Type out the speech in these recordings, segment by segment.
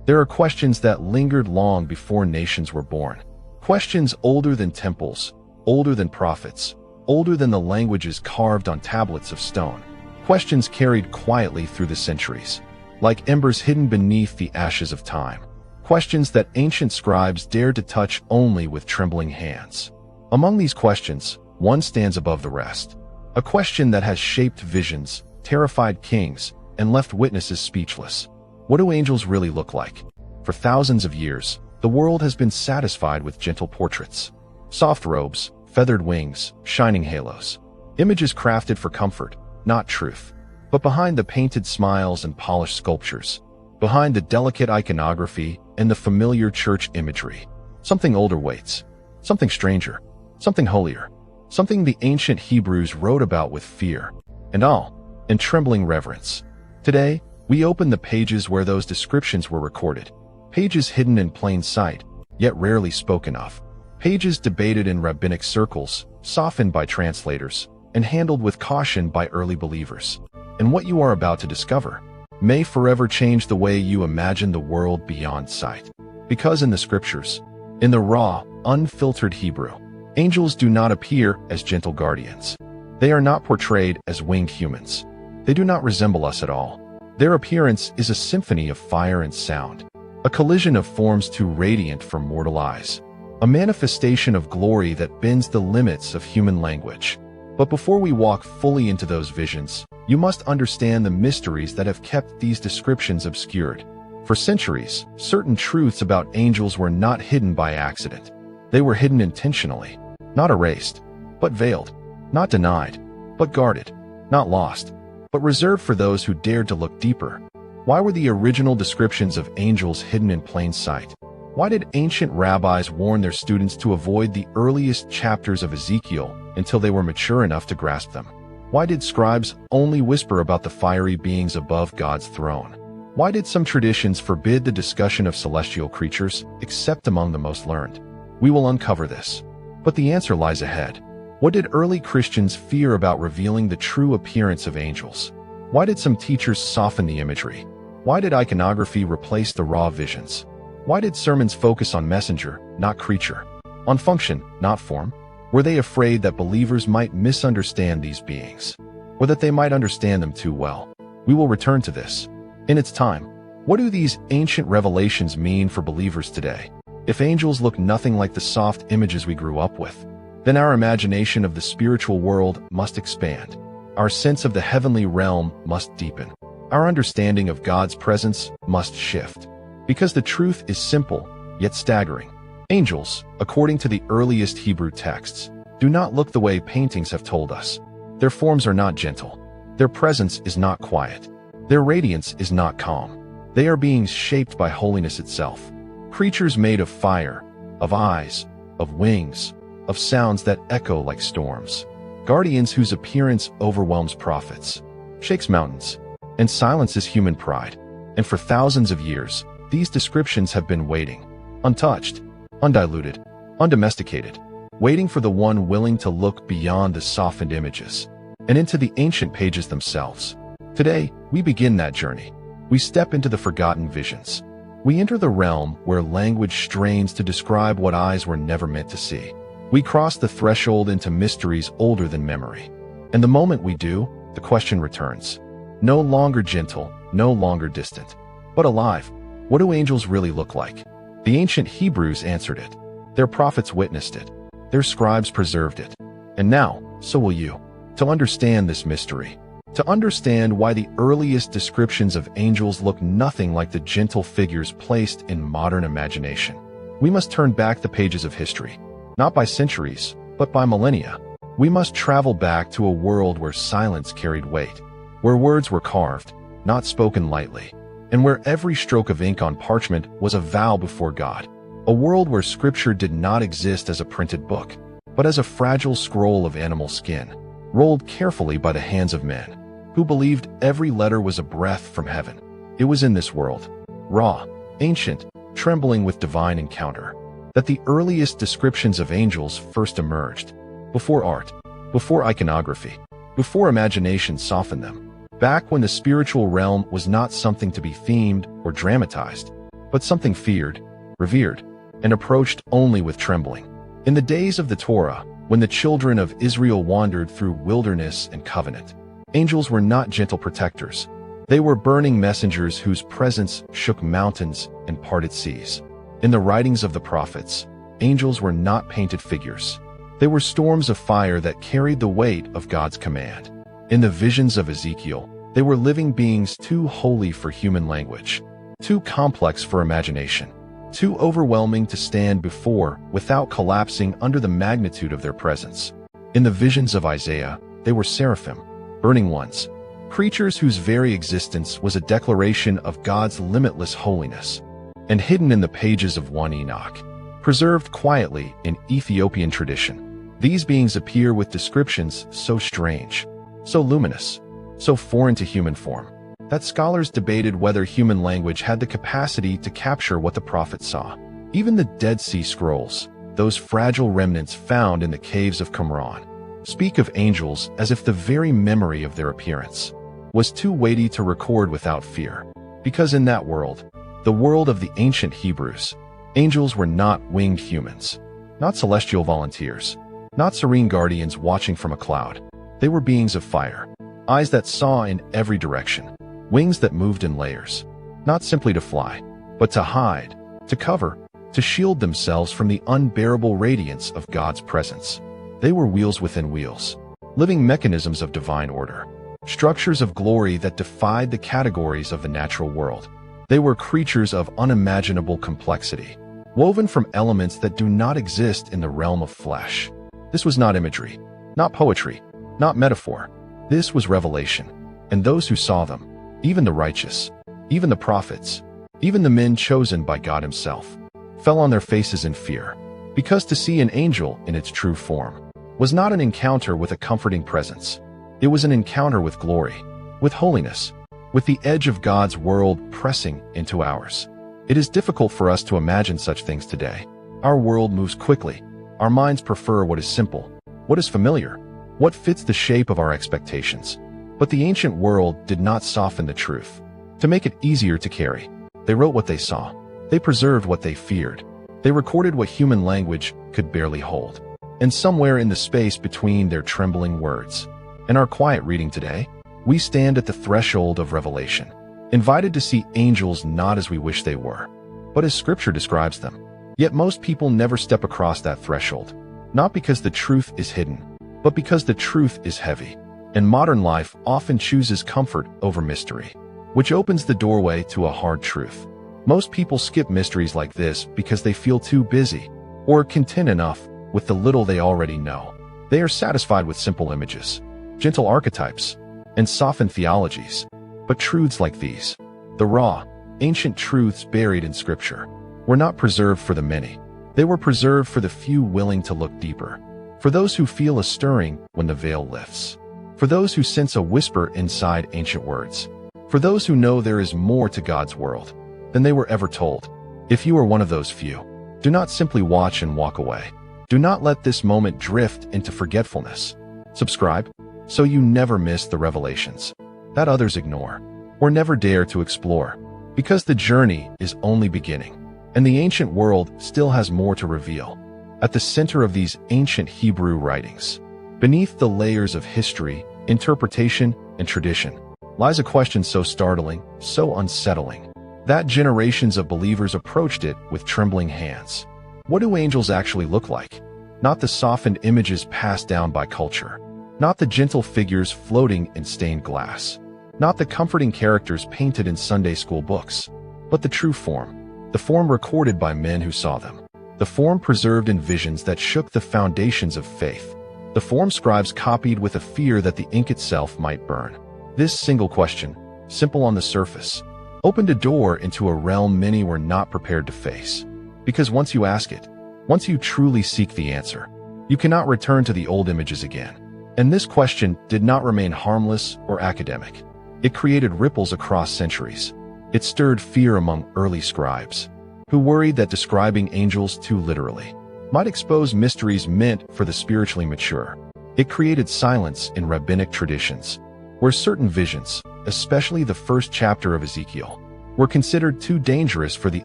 There are questions that lingered long before nations were born. Questions older than temples, older than prophets, older than the languages carved on tablets of stone. Questions carried quietly through the centuries, like embers hidden beneath the ashes of time. Questions that ancient scribes dared to touch only with trembling hands. Among these questions, one stands above the rest. A question that has shaped visions, terrified kings, and left witnesses speechless. What do angels really look like? For thousands of years, the world has been satisfied with gentle portraits. Soft robes, feathered wings, shining halos. Images crafted for comfort, not truth. But behind the painted smiles and polished sculptures, behind the delicate iconography and the familiar church imagery, something older waits, something stranger, something holier, something the ancient Hebrews wrote about with fear and awe and trembling reverence. Today, we open the pages where those descriptions were recorded, pages hidden in plain sight, yet rarely spoken of, pages debated in rabbinic circles, softened by translators, and handled with caution by early believers. And what you are about to discover may forever change the way you imagine the world beyond sight. Because in the scriptures, in the raw, unfiltered Hebrew, angels do not appear as gentle guardians. They are not portrayed as winged humans. They do not resemble us at all. Their appearance is a symphony of fire and sound, a collision of forms too radiant for mortal eyes, a manifestation of glory that bends the limits of human language. But before we walk fully into those visions, you must understand the mysteries that have kept these descriptions obscured. For centuries, certain truths about angels were not hidden by accident. They were hidden intentionally, not erased, but veiled, not denied, but guarded, not lost, but reserved for those who dared to look deeper. Why were the original descriptions of angels hidden in plain sight? Why did ancient rabbis warn their students to avoid the earliest chapters of Ezekiel until they were mature enough to grasp them? Why did scribes only whisper about the fiery beings above God's throne? Why did some traditions forbid the discussion of celestial creatures, except among the most learned? We will uncover this. But the answer lies ahead. What did early Christians fear about revealing the true appearance of angels? Why did some teachers soften the imagery? Why did iconography replace the raw visions? Why did sermons focus on messenger, not creature? On function, not form? Were they afraid that believers might misunderstand these beings? Or that they might understand them too well? We will return to this. In its time, what do these ancient revelations mean for believers today? If angels look nothing like the soft images we grew up with, then our imagination of the spiritual world must expand. Our sense of the heavenly realm must deepen. Our understanding of God's presence must shift. Because the truth is simple, yet staggering. Angels, according to the earliest Hebrew texts, do not look the way paintings have told us. Their forms are not gentle. Their presence is not quiet. Their radiance is not calm. They are beings shaped by holiness itself. Creatures made of fire, of eyes, of wings, of sounds that echo like storms. Guardians whose appearance overwhelms prophets, shakes mountains, and silences human pride. And for thousands of years, these descriptions have been waiting, untouched, undiluted, undomesticated, waiting for the one willing to look beyond the softened images and into the ancient pages themselves. Today, we begin that journey. We step into the forgotten visions. We enter the realm where language strains to describe what eyes were never meant to see. We cross the threshold into mysteries older than memory. And the moment we do, the question returns. No longer gentle, no longer distant, but alive. What do angels really look like? The ancient Hebrews answered it. Their prophets witnessed it. Their scribes preserved it. And now, so will you. To understand this mystery, to understand why the earliest descriptions of angels look nothing like the gentle figures placed in modern imagination, we must turn back the pages of history. Not by centuries, but by millennia. We must travel back to a world where silence carried weight, where words were carved, not spoken lightly, and where every stroke of ink on parchment was a vow before God. A world where scripture did not exist as a printed book, but as a fragile scroll of animal skin, rolled carefully by the hands of men, who believed every letter was a breath from heaven. It was in this world, raw, ancient, trembling with divine encounter, that the earliest descriptions of angels first emerged. Before art, before iconography, before imagination softened them. Back when the spiritual realm was not something to be themed or dramatized, but something feared, revered, and approached only with trembling. In the days of the Torah, when the children of Israel wandered through wilderness and covenant, angels were not gentle protectors. They were burning messengers whose presence shook mountains and parted seas. In the writings of the prophets, angels were not painted figures. They were storms of fire that carried the weight of God's command. In the visions of Ezekiel, they were living beings too holy for human language, too complex for imagination, too overwhelming to stand before without collapsing under the magnitude of their presence. In the visions of Isaiah, they were seraphim, burning ones, creatures whose very existence was a declaration of God's limitless holiness. And hidden in the pages of 1 Enoch, preserved quietly in Ethiopian tradition, these beings appear with descriptions so strange, so luminous, so foreign to human form, that scholars debated whether human language had the capacity to capture what the prophets saw. Even the Dead Sea Scrolls, those fragile remnants found in the caves of Qumran, speak of angels as if the very memory of their appearance was too weighty to record without fear. Because in that world, the world of the ancient Hebrews, angels were not winged humans, not celestial volunteers, not serene guardians watching from a cloud. They were beings of fire, eyes that saw in every direction, wings that moved in layers, not simply to fly, but to hide, to cover, to shield themselves from the unbearable radiance of God's presence. They were wheels within wheels, living mechanisms of divine order, structures of glory that defied the categories of the natural world. They were creatures of unimaginable complexity, woven from elements that do not exist in the realm of flesh. This was not imagery, not poetry, not metaphor. This was revelation. And those who saw them, even the righteous, even the prophets, even the men chosen by God himself, fell on their faces in fear, because to see an angel in its true form was not an encounter with a comforting presence. It was an encounter with glory, with holiness, with the edge of God's world pressing into ours. It is difficult for us to imagine such things today. Our world moves quickly. Our minds prefer what is simple, what is familiar, what fits the shape of our expectations. But the ancient world did not soften the truth. To make it easier to carry, they wrote what they saw. They preserved what they feared. They recorded what human language could barely hold. And somewhere in the space between their trembling words and our quiet reading today, we stand at the threshold of revelation, invited to see angels not as we wish they were, but as Scripture describes them. Yet most people never step across that threshold, not because the truth is hidden, but because the truth is heavy. And modern life often chooses comfort over mystery, which opens the doorway to a hard truth. Most people skip mysteries like this because they feel too busy or content enough with the little they already know. They are satisfied with simple images, gentle archetypes, and softened theologies. But truths like these, the raw, ancient truths buried in Scripture, were not preserved for the many. They were preserved for the few willing to look deeper, for those who feel a stirring when the veil lifts, for those who sense a whisper inside ancient words, for those who know there is more to God's world than they were ever told. If you are one of those few, do not simply watch and walk away. Do not let this moment drift into forgetfulness. Subscribe so you never miss the revelations that others ignore or never dare to explore, because the journey is only beginning, and the ancient world still has more to reveal. At the center of these ancient Hebrew writings, beneath the layers of history, interpretation, and tradition, lies a question so startling, so unsettling, that generations of believers approached it with trembling hands. What do angels actually look like? Not the softened images passed down by culture, not the gentle figures floating in stained glass, not the comforting characters painted in Sunday school books, but the true form, the form recorded by men who saw them, the form preserved in visions that shook the foundations of faith, the form scribes copied with a fear that the ink itself might burn. This single question, simple on the surface, opened a door into a realm many were not prepared to face. Because once you ask it, once you truly seek the answer, you cannot return to the old images again. And this question did not remain harmless or academic. It created ripples across centuries. It stirred fear among early scribes, who worried that describing angels too literally might expose mysteries meant for the spiritually mature. It created silence in rabbinic traditions, where certain visions, especially the first chapter of Ezekiel, were considered too dangerous for the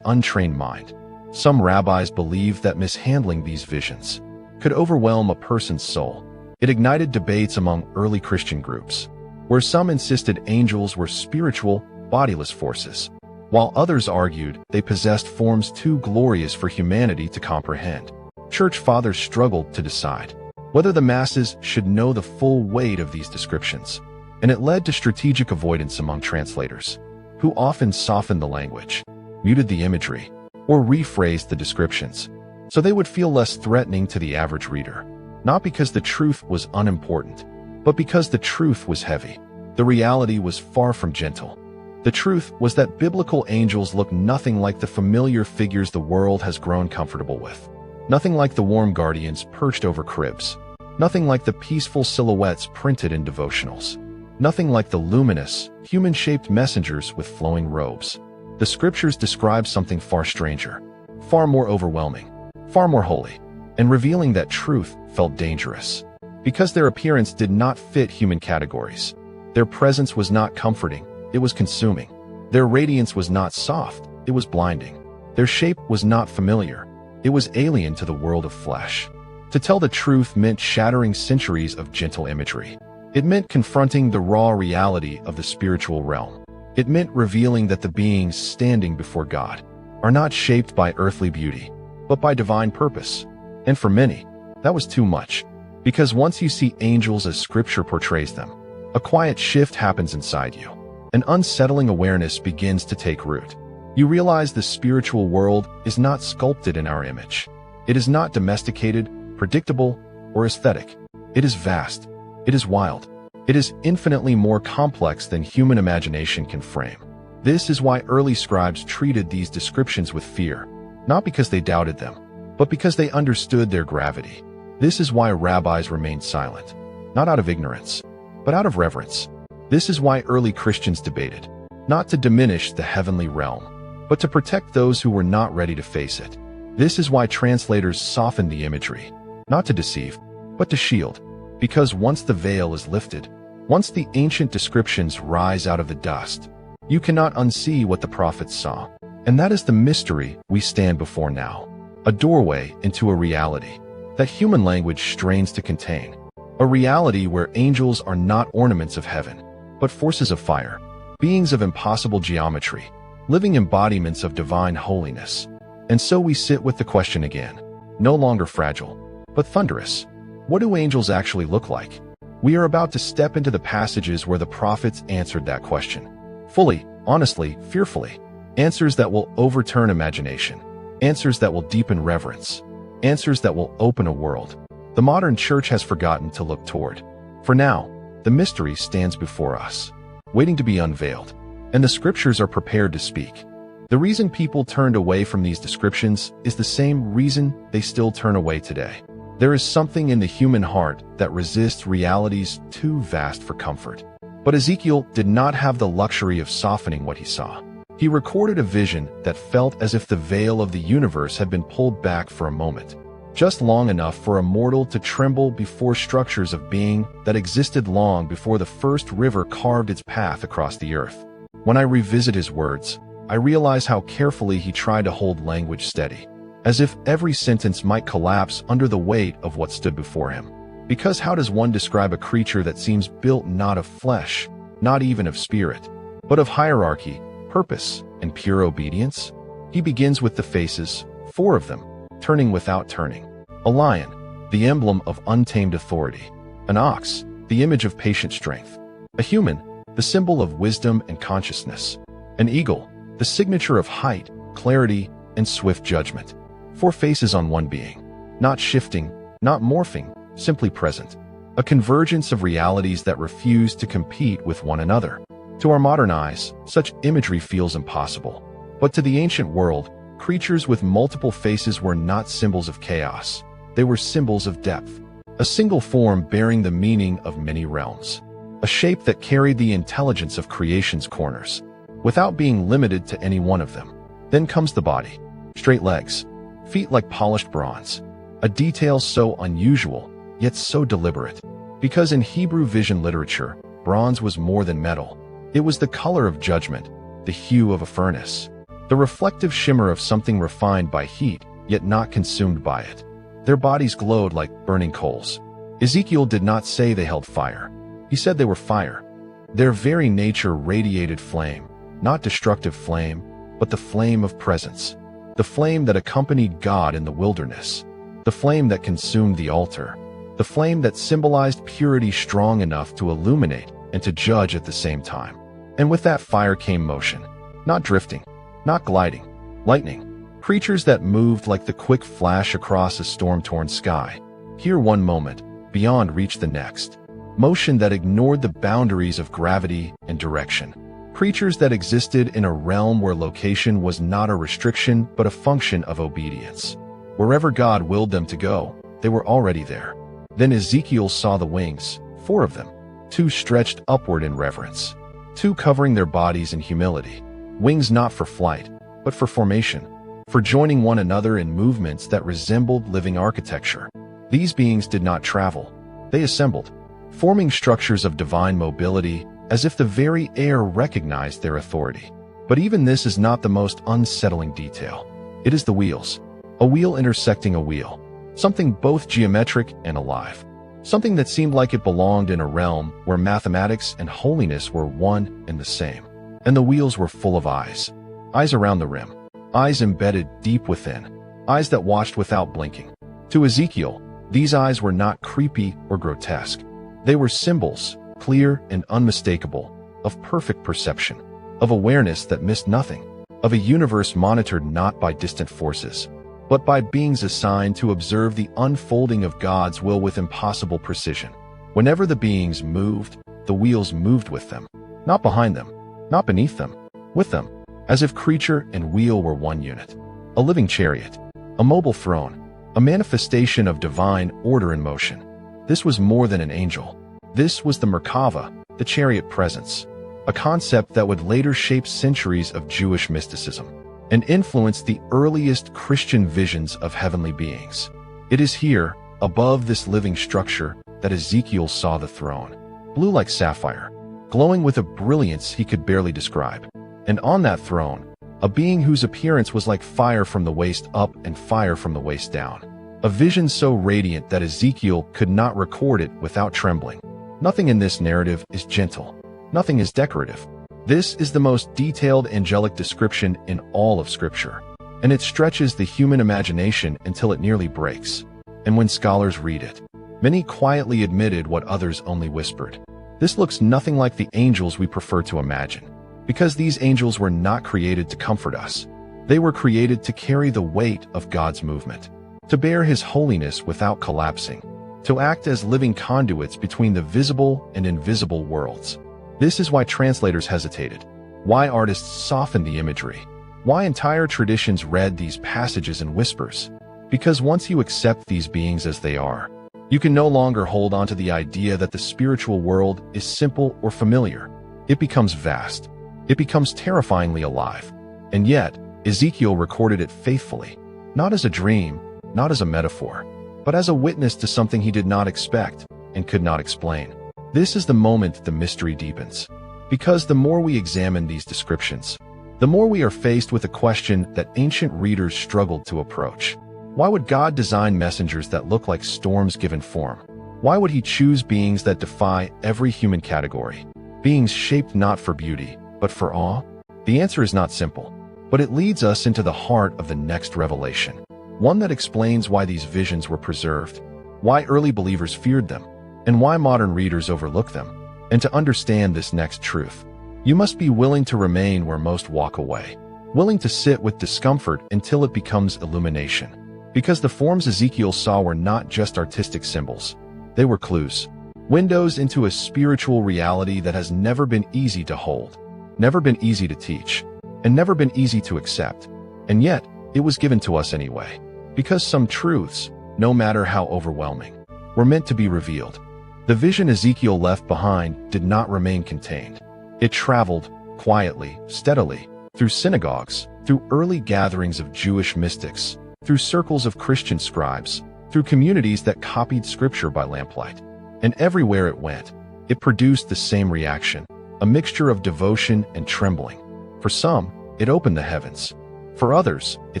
untrained mind. Some rabbis believed that mishandling these visions could overwhelm a person's soul. It ignited debates among early Christian groups, where some insisted angels were spiritual, bodiless forces, while others argued they possessed forms too glorious for humanity to comprehend. Church fathers struggled to decide whether the masses should know the full weight of these descriptions, and it led to strategic avoidance among translators, who often softened the language, muted the imagery, or rephrased the descriptions, so they would feel less threatening to the average reader, not because the truth was unimportant, but because the truth was heavy. The reality was far from gentle. The truth was that biblical angels look nothing like the familiar figures the world has grown comfortable with. Nothing like the warm guardians perched over cribs. Nothing like the peaceful silhouettes printed in devotionals. Nothing like the luminous, human-shaped messengers with flowing robes. The scriptures describe something far stranger, far more overwhelming, far more holy, and revealing that truth felt dangerous, because their appearance did not fit human categories. Their presence was not comforting, it was consuming. Their radiance was not soft, it was blinding. Their shape was not familiar, it was alien to the world of flesh. To tell the truth meant shattering centuries of gentle imagery. It meant confronting the raw reality of the spiritual realm. It meant revealing that the beings standing before God are not shaped by earthly beauty, but by divine purpose. And for many, that was too much, because once you see angels as Scripture portrays them, a quiet shift happens inside you. An unsettling awareness begins to take root. You realize the spiritual world is not sculpted in our image. It is not domesticated, predictable, or aesthetic. It is vast. It is wild. It is infinitely more complex than human imagination can frame. This is why early scribes treated these descriptions with fear, not because they doubted them, but because they understood their gravity. This is why rabbis remained silent, not out of ignorance, but out of reverence. This is why early Christians debated, not to diminish the heavenly realm, but to protect those who were not ready to face it. This is why translators softened the imagery, not to deceive, but to shield. Because once the veil is lifted, once the ancient descriptions rise out of the dust, you cannot unsee what the prophets saw. And that is the mystery we stand before now. A doorway into a reality that human language strains to contain. A reality where angels are not ornaments of heaven, but forces of fire, beings of impossible geometry, living embodiments of divine holiness. And so we sit with the question again, no longer fragile, but thunderous. What do angels actually look like? We are about to step into the passages where the prophets answered that question. Fully, honestly, fearfully. Answers that will overturn imagination. Answers that will deepen reverence. Answers that will open a world the modern church has forgotten to look toward. For now, the mystery stands before us, waiting to be unveiled, and the scriptures are prepared to speak. The reason people turned away from these descriptions is the same reason they still turn away today. There is something in the human heart that resists realities too vast for comfort. But Ezekiel did not have the luxury of softening what he saw. He recorded a vision that felt as if the veil of the universe had been pulled back for a moment, just long enough for a mortal to tremble before structures of being that existed long before the first river carved its path across the earth. When I revisit his words, I realize how carefully he tried to hold language steady, as if every sentence might collapse under the weight of what stood before him. Because how does one describe a creature that seems built not of flesh, not even of spirit, but of hierarchy, purpose, and pure obedience? He begins with the faces, 4 of them, turning without turning. A lion, the emblem of untamed authority. An ox, the image of patient strength. A human, the symbol of wisdom and consciousness. An eagle, the signature of height, clarity, and swift judgment. 4 faces on one being, not shifting, not morphing, simply present. A convergence of realities that refuse to compete with one another. To our modern eyes, such imagery feels impossible. But to the ancient world, creatures with multiple faces were not symbols of chaos. They were symbols of depth. A single form bearing the meaning of many realms. A shape that carried the intelligence of creation's corners, without being limited to any one of them. Then comes the body. Straight legs, feet like polished bronze. A detail so unusual, yet so deliberate. Because in Hebrew vision literature, bronze was more than metal. It was the color of judgment, the hue of a furnace, the reflective shimmer of something refined by heat, yet not consumed by it. Their bodies glowed like burning coals. Ezekiel did not say they held fire. He said they were fire. Their very nature radiated flame, not destructive flame, but the flame of presence, the flame that accompanied God in the wilderness, the flame that consumed the altar, the flame that symbolized purity strong enough to illuminate and to judge at the same time. And with that fire came motion, not drifting, not gliding, lightning, creatures that moved like the quick flash across a storm-torn sky, here one moment, beyond reach the next. Motion that ignored the boundaries of gravity and direction. Creatures that existed in a realm where location was not a restriction but a function of obedience. Wherever God willed them to go, they were already there. Then Ezekiel saw the wings, 4 of them, 2 stretched upward in reverence, 2 covering their bodies in humility. Wings not for flight, but for formation, for joining one another in movements that resembled living architecture. These beings did not travel. They assembled, forming structures of divine mobility, as if the very air recognized their authority. But even this is not the most unsettling detail. It is the wheels. A wheel intersecting a wheel. Something both geometric and alive. Something that seemed like it belonged in a realm where mathematics and holiness were one and the same. And the wheels were full of eyes. Eyes around the rim. Eyes embedded deep within. Eyes that watched without blinking. To Ezekiel, these eyes were not creepy or grotesque. They were symbols, clear and unmistakable, of perfect perception, of awareness that missed nothing, of a universe monitored not by distant forces, but by beings assigned to observe the unfolding of God's will with impossible precision. Whenever the beings moved, the wheels moved with them, not behind them, not beneath them, with them, as if creature and wheel were one unit. A living chariot, a mobile throne, a manifestation of divine order in motion. This was more than an angel. This was the Merkava, the chariot presence, a concept that would later shape centuries of Jewish mysticism and influence the earliest Christian visions of heavenly beings. It is here, above this living structure, that Ezekiel saw the throne, blue like sapphire, glowing with a brilliance he could barely describe. And on that throne, a being whose appearance was like fire from the waist up and fire from the waist down. A vision so radiant that Ezekiel could not record it without trembling. Nothing in this narrative is gentle. Nothing is decorative. This is the most detailed angelic description in all of Scripture, and it stretches the human imagination until it nearly breaks. And when scholars read it, many quietly admitted what others only whispered. This looks nothing like the angels we prefer to imagine, because these angels were not created to comfort us. They were created to carry the weight of God's movement, to bear His holiness without collapsing, to act as living conduits between the visible and invisible worlds. This is why translators hesitated, why artists softened the imagery, why entire traditions read these passages in whispers. Because once you accept these beings as they are, you can no longer hold on to the idea that the spiritual world is simple or familiar. It becomes vast. It becomes terrifyingly alive. And yet, Ezekiel recorded it faithfully, not as a dream, not as a metaphor, but as a witness to something he did not expect and could not explain. This is the moment the mystery deepens. Because the more we examine these descriptions, the more we are faced with a question that ancient readers struggled to approach. Why would God design messengers that look like storms given form? Why would He choose beings that defy every human category? Beings shaped not for beauty, but for awe? The answer is not simple, but it leads us into the heart of the next revelation. One that explains why these visions were preserved, why early believers feared them, and why modern readers overlook them. And to understand this next truth, you must be willing to remain where most walk away, willing to sit with discomfort until it becomes illumination. Because the forms Ezekiel saw were not just artistic symbols. They were clues, windows into a spiritual reality that has never been easy to hold, never been easy to teach, and never been easy to accept. And yet, it was given to us anyway. Because some truths, no matter how overwhelming, were meant to be revealed. The vision Ezekiel left behind did not remain contained. It traveled, quietly, steadily, through synagogues, through early gatherings of Jewish mystics, through circles of Christian scribes, through communities that copied Scripture by lamplight. And everywhere it went, it produced the same reaction, a mixture of devotion and trembling. For some, it opened the heavens. For others, it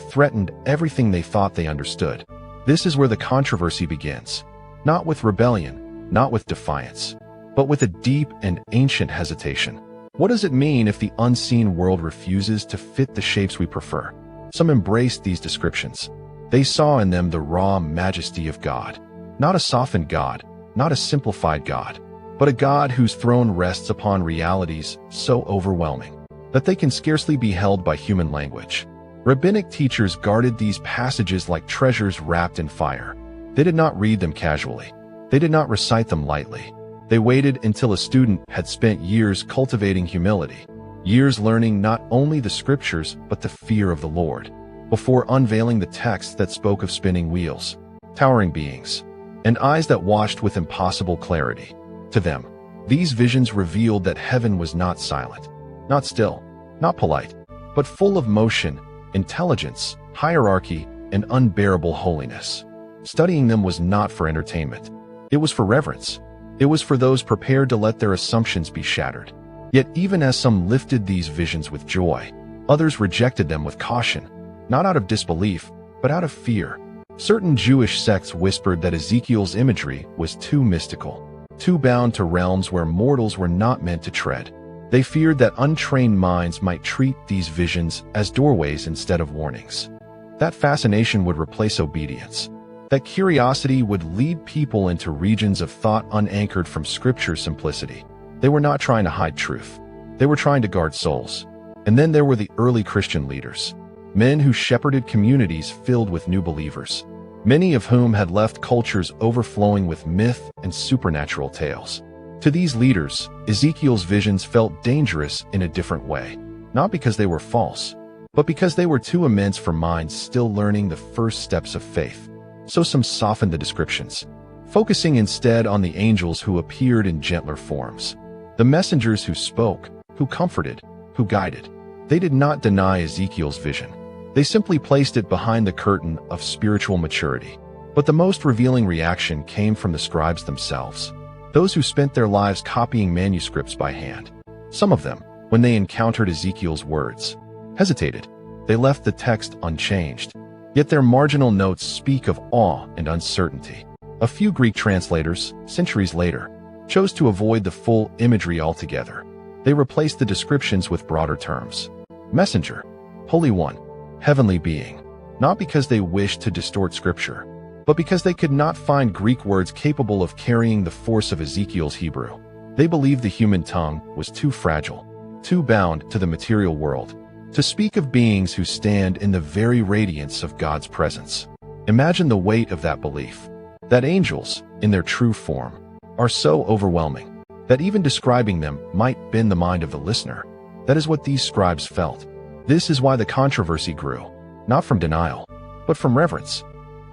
threatened everything they thought they understood. This is where the controversy begins. Not with rebellion, not with defiance, but with a deep and ancient hesitation. What does it mean if the unseen world refuses to fit the shapes we prefer? Some embraced these descriptions. They saw in them the raw majesty of God. Not a softened God, not a simplified God, but a God whose throne rests upon realities so overwhelming that they can scarcely be held by human language. Rabbinic teachers guarded these passages like treasures wrapped in fire. They did not read them casually. They did not recite them lightly. They waited until a student had spent years cultivating humility, years learning not only the scriptures but the fear of the Lord, before unveiling the texts that spoke of spinning wheels, towering beings, and eyes that watched with impossible clarity. To them, these visions revealed that heaven was not silent, not still, not polite, but full of motion, intelligence, hierarchy, and unbearable holiness. Studying them was not for entertainment. It was for reverence. It was for those prepared to let their assumptions be shattered. Yet even as some lifted these visions with joy, others rejected them with caution, not out of disbelief, but out of fear. Certain Jewish sects whispered that Ezekiel's imagery was too mystical, too bound to realms where mortals were not meant to tread. They feared that untrained minds might treat these visions as doorways instead of warnings. That fascination would replace obedience. That curiosity would lead people into regions of thought unanchored from Scripture's simplicity. They were not trying to hide truth. They were trying to guard souls. And then there were the early Christian leaders, men who shepherded communities filled with new believers, many of whom had left cultures overflowing with myth and supernatural tales. To these leaders, Ezekiel's visions felt dangerous in a different way, not because they were false, but because they were too immense for minds still learning the first steps of faith. So some softened the descriptions, focusing instead on the angels who appeared in gentler forms, the messengers who spoke, who comforted, who guided. They did not deny Ezekiel's vision. They simply placed it behind the curtain of spiritual maturity. But the most revealing reaction came from the scribes themselves, those who spent their lives copying manuscripts by hand. Some of them, when they encountered Ezekiel's words, hesitated. They left the text unchanged. Yet their marginal notes speak of awe and uncertainty. A few Greek translators, centuries later, chose to avoid the full imagery altogether. They replaced the descriptions with broader terms. Messenger, Holy One, Heavenly Being, not because they wished to distort Scripture, but because they could not find Greek words capable of carrying the force of Ezekiel's Hebrew. They believed the human tongue was too fragile, too bound to the material world, to speak of beings who stand in the very radiance of God's presence. Imagine the weight of that belief, that angels, in their true form, are so overwhelming that even describing them might bend the mind of the listener. That is what these scribes felt. This is why the controversy grew, not from denial, but from reverence.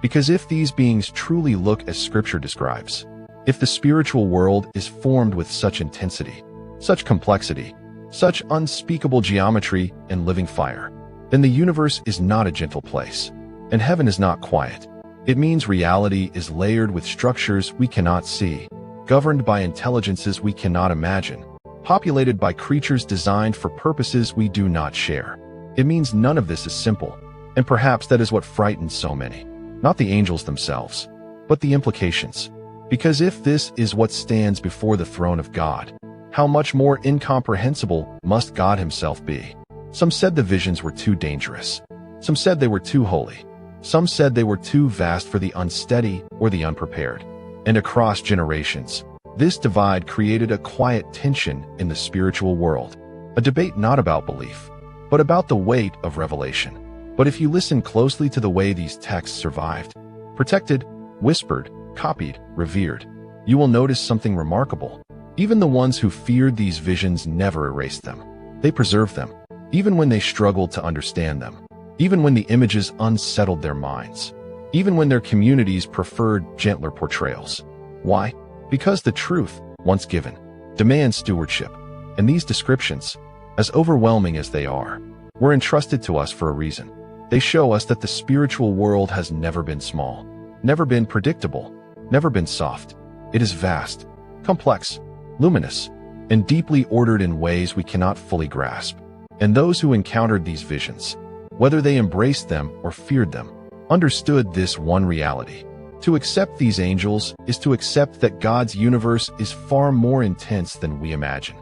Because if these beings truly look as Scripture describes, if the spiritual world is formed with such intensity, such complexity, such unspeakable geometry and living fire, then the universe is not a gentle place, and heaven is not quiet. It means reality is layered with structures we cannot see, governed by intelligences we cannot imagine, populated by creatures designed for purposes we do not share. It means none of this is simple, and perhaps that is what frightens so many. Not the angels themselves, but the implications. Because if this is what stands before the throne of God, how much more incomprehensible must God himself be? Some said the visions were too dangerous. Some said they were too holy. Some said they were too vast for the unsteady or the unprepared. And across generations, this divide created a quiet tension in the spiritual world, a debate not about belief, but about the weight of revelation. But if you listen closely to the way these texts survived, protected, whispered, copied, revered, you will notice something remarkable. Even the ones who feared these visions never erased them. They preserved them, even when they struggled to understand them, even when the images unsettled their minds, even when their communities preferred gentler portrayals. Why? Because the truth, once given, demands stewardship. And these descriptions, as overwhelming as they are, were entrusted to us for a reason. They show us that the spiritual world has never been small, never been predictable, never been soft. It is vast, complex, luminous, and deeply ordered in ways we cannot fully grasp. And those who encountered these visions, whether they embraced them or feared them, understood this one reality. To accept these angels is to accept that God's universe is far more intense than we imagine.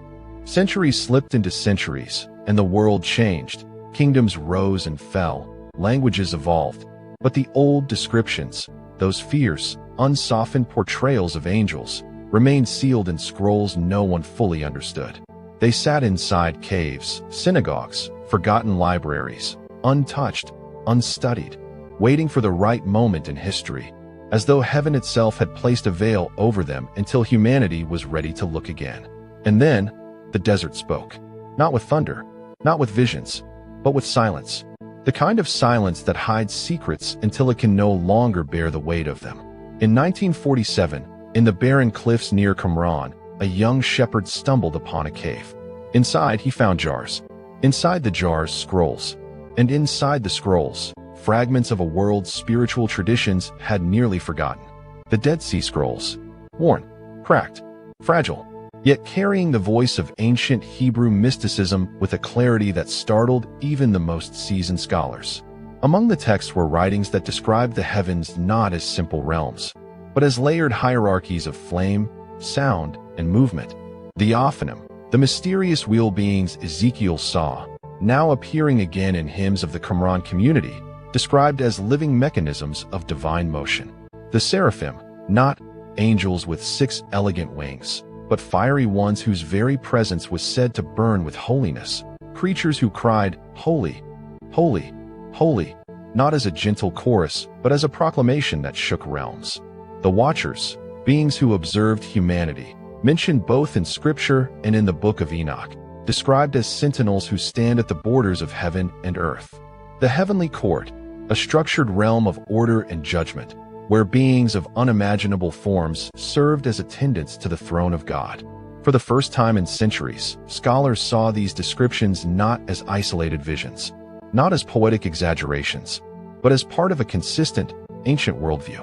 Centuries slipped into centuries, and the world changed. Kingdoms rose and fell, languages evolved. But the old descriptions, those fierce, unsoftened portrayals of angels, remained sealed in scrolls no one fully understood. They sat inside caves, synagogues, forgotten libraries, untouched, unstudied, waiting for the right moment in history, as though heaven itself had placed a veil over them until humanity was ready to look again. And then, the desert spoke. Not with thunder, not with visions, but with silence. The kind of silence that hides secrets until it can no longer bear the weight of them. In 1947, in the barren cliffs near Qumran, a young shepherd stumbled upon a cave. Inside, he found jars. Inside the jars, scrolls. And inside the scrolls, fragments of a world's spiritual traditions had nearly forgotten. The Dead Sea Scrolls. Worn, cracked, fragile, yet carrying the voice of ancient Hebrew mysticism with a clarity that startled even the most seasoned scholars. Among the texts were writings that described the heavens not as simple realms, but as layered hierarchies of flame, sound, and movement. The Ophanim, the mysterious wheel beings Ezekiel saw, now appearing again in hymns of the Qumran community, described as living mechanisms of divine motion. The Seraphim, not angels with 6 elegant wings, but fiery ones whose very presence was said to burn with holiness, creatures who cried, "Holy, holy, holy," not as a gentle chorus, but as a proclamation that shook realms. The Watchers, beings who observed humanity, mentioned both in Scripture and in the Book of Enoch, described as sentinels who stand at the borders of heaven and earth. The heavenly court, a structured realm of order and judgment, where beings of unimaginable forms served as attendants to the throne of God. For the first time in centuries, scholars saw these descriptions not as isolated visions, not as poetic exaggerations, but as part of a consistent, ancient worldview.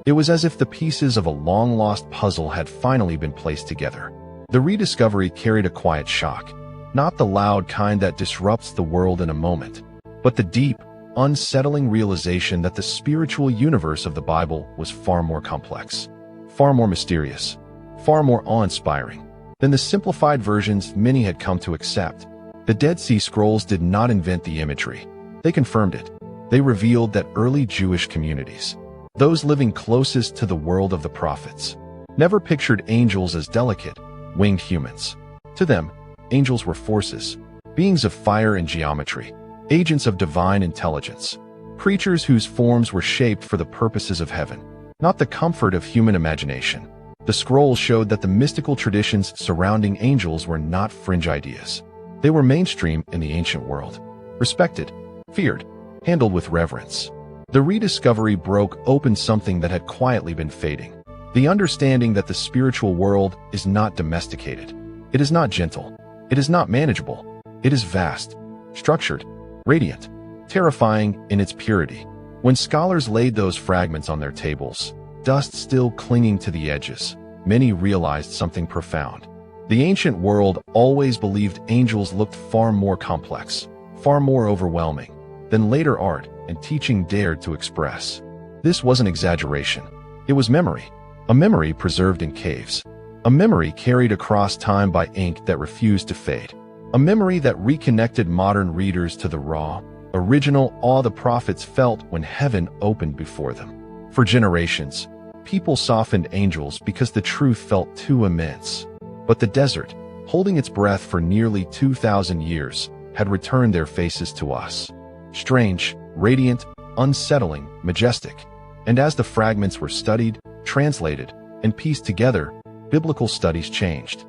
It was as if the pieces of a long-lost puzzle had finally been placed together. The rediscovery carried a quiet shock, not the loud kind that disrupts the world in a moment, but the deep, unsettling realization that the spiritual universe of the Bible was far more complex, far more mysterious, far more awe-inspiring than the simplified versions many had come to accept. The Dead Sea Scrolls did not invent the imagery. They confirmed it. They revealed that early Jewish communities, those living closest to the world of the prophets, never pictured angels as delicate, winged humans. To them, angels were forces, beings of fire and geometry, agents of divine intelligence, creatures whose forms were shaped for the purposes of heaven, not the comfort of human imagination. The scrolls showed that the mystical traditions surrounding angels were not fringe ideas. They were mainstream in the ancient world, respected, feared, handled with reverence. The rediscovery broke open something that had quietly been fading. The understanding that the spiritual world is not domesticated. It is not gentle. It is not manageable. It is vast, structured, radiant, terrifying in its purity. When scholars laid those fragments on their tables, dust still clinging to the edges, many realized something profound. The ancient world always believed angels looked far more complex, far more overwhelming, than later art and teaching dared to express. This wasn't exaggeration. It was memory. A memory preserved in caves. A memory carried across time by ink that refused to fade. A memory that reconnected modern readers to the raw, original awe the prophets felt when heaven opened before them. For generations, people softened angels because the truth felt too immense. But the desert, holding its breath for nearly 2,000 years, had returned their faces to us. Strange, radiant, unsettling, majestic. And as the fragments were studied, translated, and pieced together, biblical studies changed.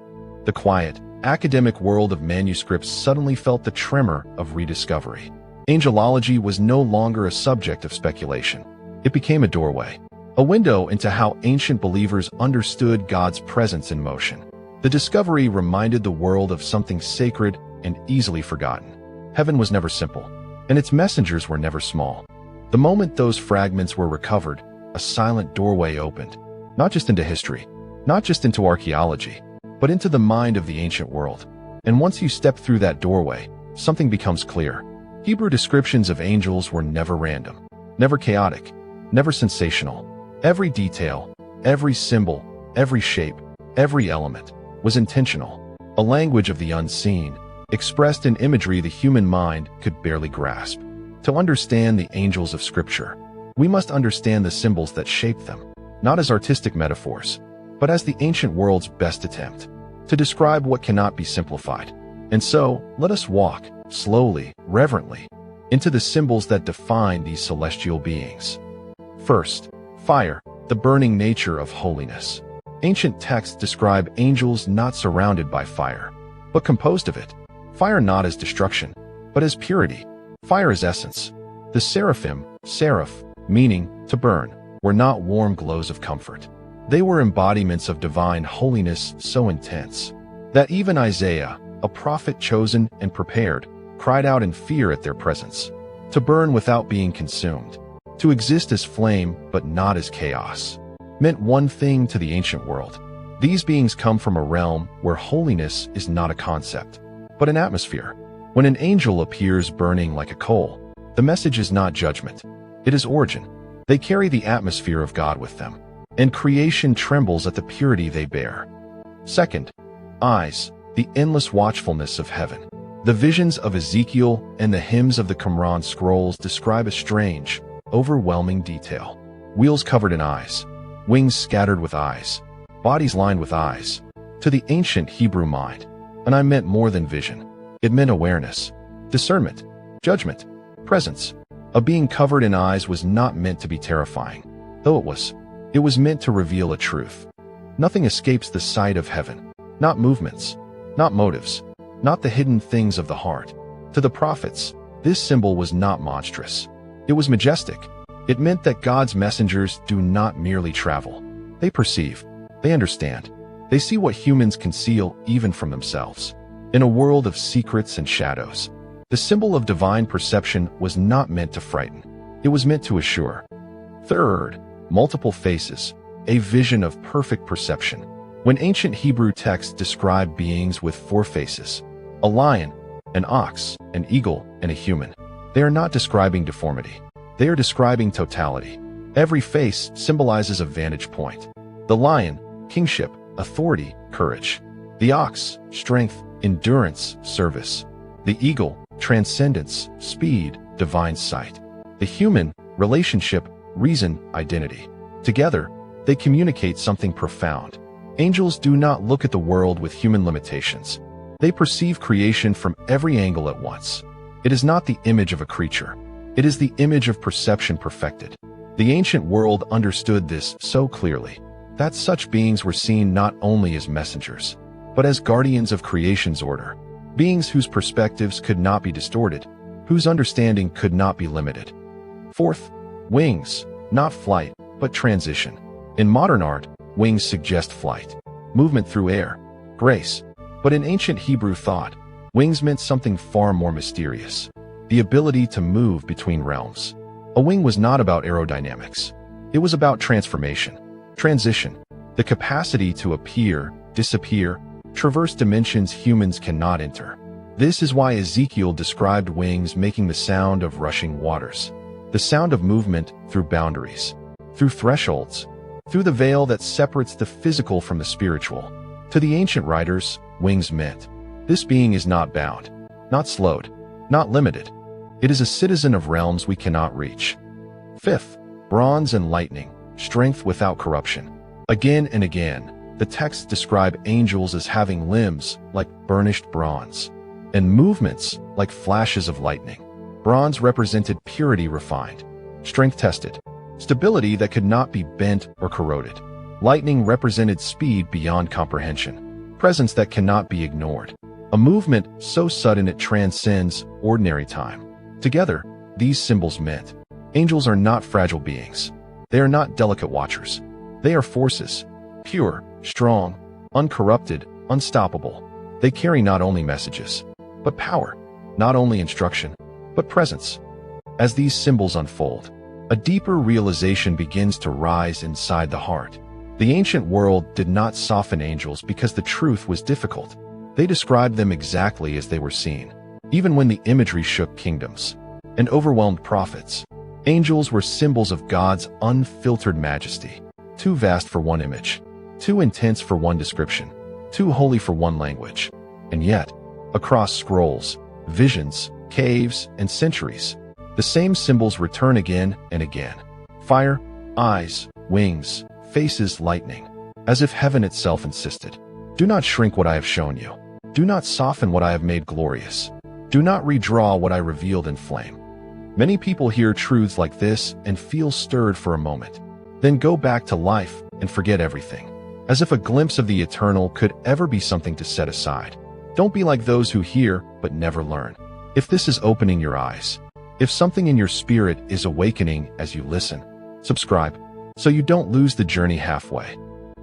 The quiet, academic world of manuscripts suddenly felt the tremor of rediscovery. Angelology was no longer a subject of speculation. It became a doorway, a window into how ancient believers understood God's presence in motion. The discovery reminded the world of something sacred and easily forgotten. Heaven was never simple, and its messengers were never small. The moment those fragments were recovered, a silent doorway opened, not just into history, not just into archaeology, but into the mind of the ancient world. And once you stepped through that doorway, something becomes clear. Hebrew descriptions of angels were never random, never chaotic, never sensational. Every detail, every symbol, every shape, every element was intentional, a language of the unseen, expressed in imagery the human mind could barely grasp. To understand the angels of Scripture, we must understand the symbols that shape them, not as artistic metaphors, but as the ancient world's best attempt to describe what cannot be simplified. And so, let us walk, slowly, reverently, into the symbols that define these celestial beings. First, fire, the burning nature of holiness. Ancient texts describe angels not surrounded by fire, but composed of it. Fire not as destruction, but as purity. Fire is essence. The seraphim, seraph, meaning to burn, were not warm glows of comfort. They were embodiments of divine holiness so intense that even Isaiah, a prophet chosen and prepared, cried out in fear at their presence. To burn without being consumed, to exist as flame but not as chaos, meant one thing to the ancient world. These beings come from a realm where holiness is not a concept, but an atmosphere. When an angel appears burning like a coal, the message is not judgment, it is origin. They carry the atmosphere of God with them, and creation trembles at the purity they bear. Second, eyes, the endless watchfulness of heaven. The visions of Ezekiel and the hymns of the Qumran scrolls describe a strange, overwhelming detail. Wheels covered in eyes, wings scattered with eyes, bodies lined with eyes. To the ancient Hebrew mind, and I meant more than vision. It meant awareness, discernment, judgment, presence. A being covered in eyes was not meant to be terrifying, though it was meant to reveal a truth. Nothing escapes the sight of heaven, not movements, not motives, not the hidden things of the heart. To the prophets, this symbol was not monstrous. It was majestic. It meant that God's messengers do not merely travel. They perceive, they understand, they see what humans conceal even from themselves. In a world of secrets and shadows, the symbol of divine perception was not meant to frighten. It was meant to assure. Third, multiple faces, a vision of perfect perception. When ancient Hebrew texts describe beings with 4 faces, a lion, an ox, an eagle, and a human, they are not describing deformity. They are describing totality. Every face symbolizes a vantage point. The lion, kingship, authority, courage. The ox, strength, endurance, service. The eagle, transcendence, speed, divine sight. The human, relationship, reason, identity. Together, they communicate something profound. Angels do not look at the world with human limitations. They perceive creation from every angle at once. It is not the image of a creature. It is the image of perception perfected. The ancient world understood this so clearly that such beings were seen not only as messengers, but as guardians of creation's order. Beings whose perspectives could not be distorted, whose understanding could not be limited. Fourth, wings, not flight, but transition. In modern art, wings suggest flight, movement through air, grace. But in ancient Hebrew thought, wings meant something far more mysterious, the ability to move between realms. A wing was not about aerodynamics. It was about transformation, transition, the capacity to appear, disappear, traverse dimensions humans cannot enter. This is why Ezekiel described wings making the sound of rushing waters, the sound of movement through boundaries, through thresholds, through the veil that separates the physical from the spiritual. To the ancient writers, wings meant, this being is not bound, not slowed, not limited. It is a citizen of realms we cannot reach. Fifth, bronze and lightning, strength without corruption. Again and again, the texts describe angels as having limbs like burnished bronze, and movements like flashes of lightning. Bronze represented purity refined, strength tested, stability that could not be bent or corroded. Lightning represented speed beyond comprehension, presence that cannot be ignored, a movement so sudden it transcends ordinary time. Together, these symbols meant, angels are not fragile beings. They are not delicate watchers. They are forces, pure, strong, uncorrupted, unstoppable. They carry not only messages, but power, not only instruction, but presence. As these symbols unfold, a deeper realization begins to rise inside the heart. The ancient world did not soften angels because the truth was difficult. They described them exactly as they were seen. even when the imagery shook kingdoms and overwhelmed prophets. Angels were symbols of God's unfiltered majesty, too vast for one image, too intense for one description, too holy for one language. And yet, across scrolls, visions, caves, and centuries, the same symbols return again and again. Fire, eyes, wings, faces, lightning, as if heaven itself insisted. Do not shrink what I have shown you. Do not soften what I have made glorious. Do not redraw what I revealed in flame. Many people hear truths like this and feel stirred for a moment, then go back to life and forget everything, as if a glimpse of the eternal could ever be something to set aside. Don't be like those who hear but never learn. If this is opening your eyes, if something in your spirit is awakening as you listen, subscribe so you don't lose the journey halfway.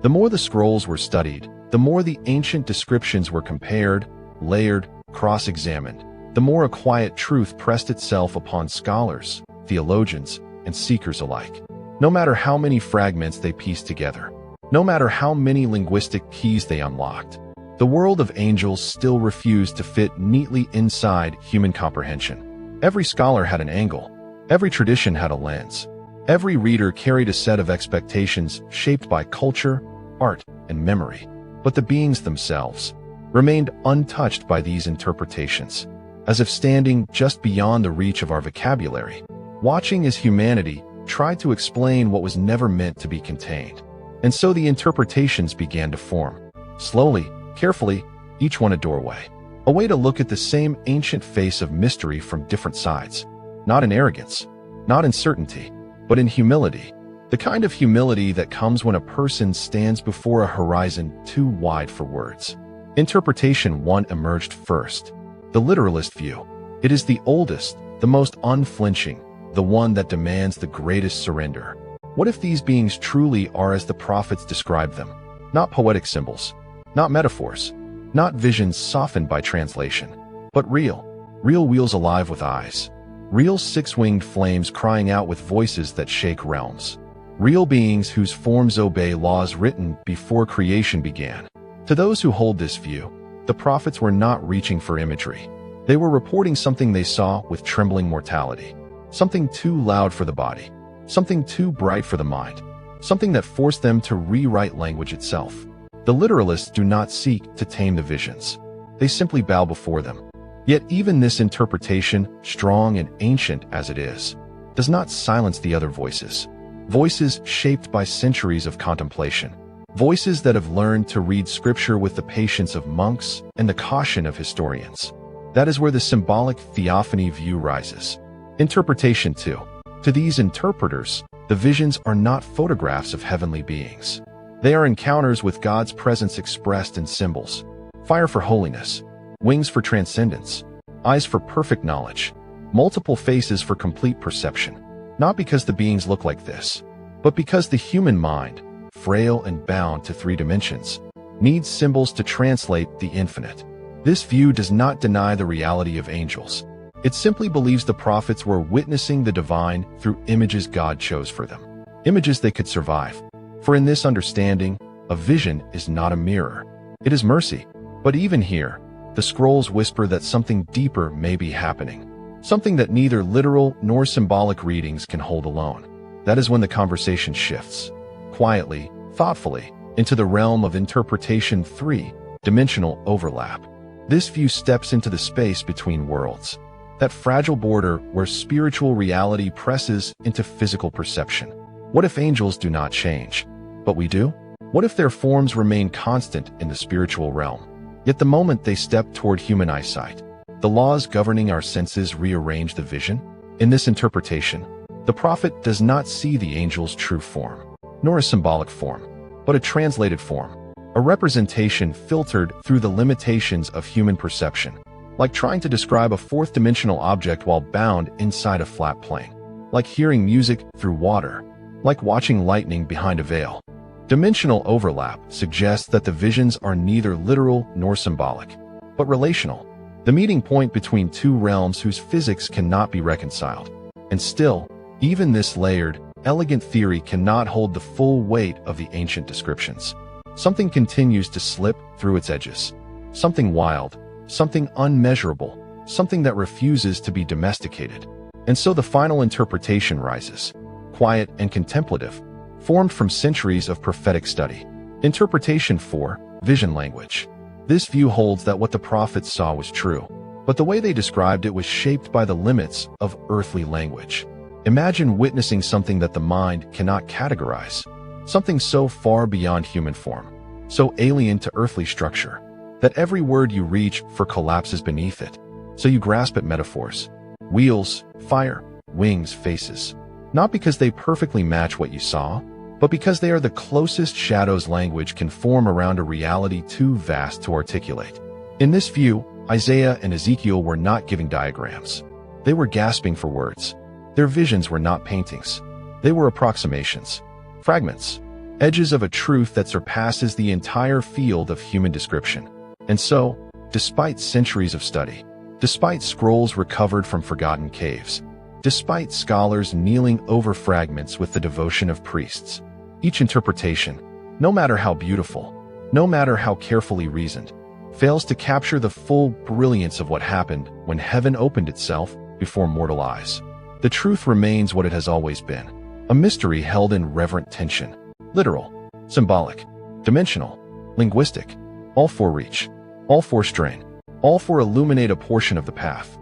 The more the scrolls were studied, the more the ancient descriptions were compared, layered, cross-examined, the more a quiet truth pressed itself upon scholars, theologians, and seekers alike. No matter how many fragments they pieced together, no matter how many linguistic keys they unlocked, the world of angels still refused to fit neatly inside human comprehension. Every scholar had an angle. Every tradition had a lens. Every reader carried a set of expectations shaped by culture, art, and memory. But the beings themselves remained untouched by these interpretations, as if standing just beyond the reach of our vocabulary, watching as humanity tried to explain what was never meant to be contained. And so the interpretations began to form. Slowly, carefully, each one a doorway. A way to look at the same ancient face of mystery from different sides. Not in arrogance, not in certainty, but in humility. The kind of humility that comes when a person stands before a horizon too wide for words. Interpretation 1 emerged first. The literalist view. It is the oldest, the most unflinching, the one that demands the greatest surrender. What if these beings truly are as the prophets described them? Not poetic symbols, not metaphors, not visions softened by translation, but real wheels alive with eyes. Real six-winged flames crying out with voices that shake realms. Real beings whose forms obey laws written before creation began. To those who hold this view, the prophets were not reaching for imagery. They were reporting something they saw with trembling mortality. Something too loud for the body. Something too bright for the mind. Something that forced them to rewrite language itself. The literalists do not seek to tame the visions. They simply bow before them. Yet even this interpretation, strong and ancient as it is, does not silence the other voices. Voices shaped by centuries of contemplation. Voices that have learned to read scripture with the patience of monks and the caution of historians. That is where the symbolic theophany view rises. Interpretation 2. To these interpreters, the visions are not photographs of heavenly beings. They are encounters with God's presence expressed in symbols. Fire for holiness, wings for transcendence, eyes for perfect knowledge, multiple faces for complete perception. Not because the beings look like this, but because the human mind, frail and bound to 3 dimensions, needs symbols to translate the infinite. This view does not deny the reality of angels. It simply believes the prophets were witnessing the divine through images God chose for them. Images they could survive. For in this understanding, a vision is not a mirror. It is mercy. But even here, the scrolls whisper that something deeper may be happening. Something that neither literal nor symbolic readings can hold alone. That is when the conversation shifts. Quietly, thoughtfully, into the realm of interpretation 3, dimensional overlap. This view steps into the space between worlds. That fragile border where spiritual reality presses into physical perception. What if angels do not change, but we do? What if their forms remain constant in the spiritual realm? Yet the moment they step toward human eyesight, the laws governing our senses rearrange the vision. In this interpretation, the prophet does not see the angel's true form, nor a symbolic form, but a translated form, a representation filtered through the limitations of human perception, like trying to describe a fourth-dimensional object while bound inside a flat plane, like hearing music through water, like watching lightning behind a veil. Dimensional overlap suggests that the visions are neither literal nor symbolic, but relational, the meeting point between 2 realms whose physics cannot be reconciled. And still, even this layered, elegant theory cannot hold the full weight of the ancient descriptions. Something continues to slip through its edges. Something wild, something unmeasurable, something that refuses to be domesticated. And so the final interpretation rises, quiet and contemplative, formed from centuries of prophetic study. Interpretation 4, vision language. This view holds that what the prophets saw was true, but the way they described it was shaped by the limits of earthly language. Imagine witnessing something that the mind cannot categorize, something so far beyond human form, so alien to earthly structure, that every word you reach for collapses beneath it. So you grasp at metaphors, wheels, fire, wings, faces, not because they perfectly match what you saw, but because they are the closest shadows language can form around a reality too vast to articulate. In this view, Isaiah and Ezekiel were not giving diagrams. They were gasping for words. Their visions were not paintings. They were approximations, fragments, edges of a truth that surpasses the entire field of human description. And so, despite centuries of study, despite scrolls recovered from forgotten caves, despite scholars kneeling over fragments with the devotion of priests, each interpretation, no matter how beautiful, no matter how carefully reasoned, fails to capture the full brilliance of what happened when heaven opened itself before mortal eyes. The truth remains what it has always been, a mystery held in reverent tension, literal, symbolic, dimensional, linguistic, all for reach, all for strain, all for illuminate a portion of the path.